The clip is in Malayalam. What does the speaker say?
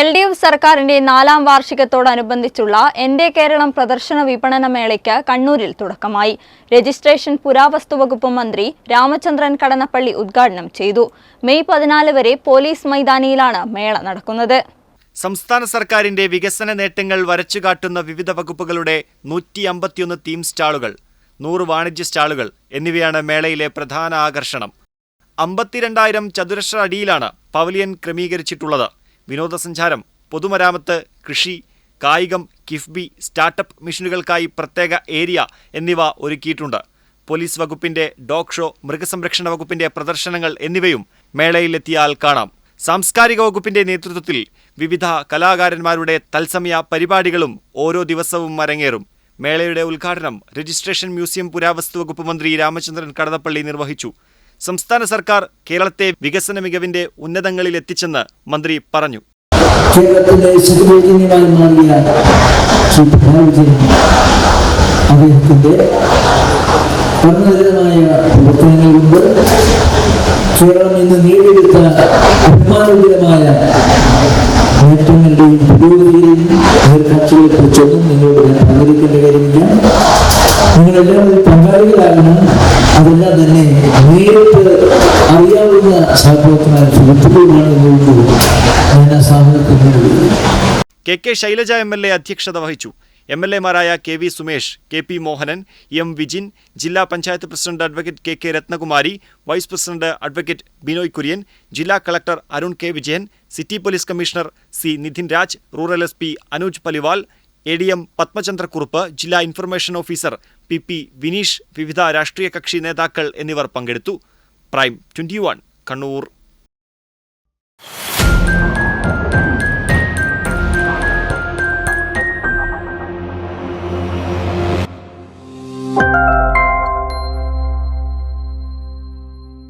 LDF സർക്കാരിന്റെ 4ാം വാർഷികത്തോടനുബന്ധിച്ചുള്ള എന്റെ കേരളം പ്രദർശന വിപണന മേളയ്ക്ക് കണ്ണൂരിൽ തുടക്കമായി. രജിസ്ട്രേഷൻ പുരാവസ്തുവകുപ്പ് മന്ത്രി രാമചന്ദ്രൻ കടന്നപ്പള്ളി ഉദ്ഘാടനം ചെയ്തു. മെയ് 14 വരെ പോലീസ് മൈതാനിയിലാണ് മേള നടക്കുന്നത്. സംസ്ഥാന സർക്കാരിന്റെ വികസന നേട്ടങ്ങൾ വരച്ചുകാട്ടുന്ന വിവിധ വകുപ്പുകളുടെ 151 തീം സ്റ്റാളുകൾ, 100 വാണിജ്യ സ്റ്റാളുകൾ എന്നിവയാണ് മേളയിലെ പ്രധാന ആകർഷണം. 52,000 ചതുരശ്ര അടിയിലാണ് പവലിയൻ ക്രമീകരിച്ചിട്ടുള്ളത്. വിനോദസഞ്ചാരം, പൊതുമരാമത്ത്, കൃഷി, കായികം, കിഫ്ബി, സ്റ്റാർട്ടപ്പ് മിഷനുകൾക്കായി പ്രത്യേക ഏരിയ എന്നിവ ഒരുക്കിയിട്ടുണ്ട്. പോലീസ് വകുപ്പിന്റെ ഡോഗ് ഷോ, മൃഗസംരക്ഷണ വകുപ്പിന്റെ പ്രദർശനങ്ങൾ എന്നിവയും മേളയിലെത്തിയാൽ കാണാം. സാംസ്കാരിക വകുപ്പിന്റെ നേതൃത്വത്തിൽ വിവിധ കലാകാരന്മാരുടെ തത്സമയ പരിപാടികളും ഓരോ ദിവസവും അരങ്ങേറും. മേളയുടെ ഉദ്ഘാടനം രജിസ്ട്രേഷൻ മ്യൂസിയം പുരാവസ്തുവകുപ്പ് മന്ത്രി രാമചന്ദ്രൻ കടന്നപ്പള്ളി നിർവഹിച്ചു. സംസ്ഥാന സർക്കാർ കേരളത്തെ വികസന മികവിന്റെ ഉന്നതങ്ങളിൽ എത്തിച്ചെന്ന് മന്ത്രി പറഞ്ഞു. കേരളത്തിന്റെ പ്രവർത്തനങ്ങൾ കൊണ്ട് കേരളം ഇന്ന് നേടിയെടുത്ത അഭിമാനകരമായ നേട്ടങ്ങളുടെയും പുരോഗതിയെയും നേർക്കാഴ്ചകളെ കുറിച്ചൊന്നും നിങ്ങളോട് ഞാൻ പങ്കെടുക്കേണ്ട കാര്യമില്ല. നിങ്ങളെല്ലാവരും പങ്കാളികളാകണം. അതെല്ലാം തന്നെ നേരിട്ട് അറിയാവുന്ന സഹപ്രവർത്തകർ സുഹൃത്തുക്കളുമാണ് എന്നുള്ളത് ഞാൻ ആ സാഹചര്യത്തിൽ KK ശൈലജ MLA അധ്യക്ഷത വഹിച്ചു. MLAമാരായ KV Sumesh, KP Mohanan, M Vijin, ജില്ലാ panchayat president advocate KK Ratnakumari, vice president advocate Binoy Kurian, ജില്ലാ collector Arun K Vijayan, city police commissioner C Nithin Raj, rural SP Anuj Paliwal, ADM Padmachandrakurup, ജില്ലാ ഇൻഫർമേഷൻ ഓഫീസർ PP വിനീഷ്, വിവിധ രാഷ്ട്രീയ കക്ഷി നേതാക്കൾ എന്നിവർ പങ്കെടുത്തു. പ്രൈം 21 കണ്ണൂർ.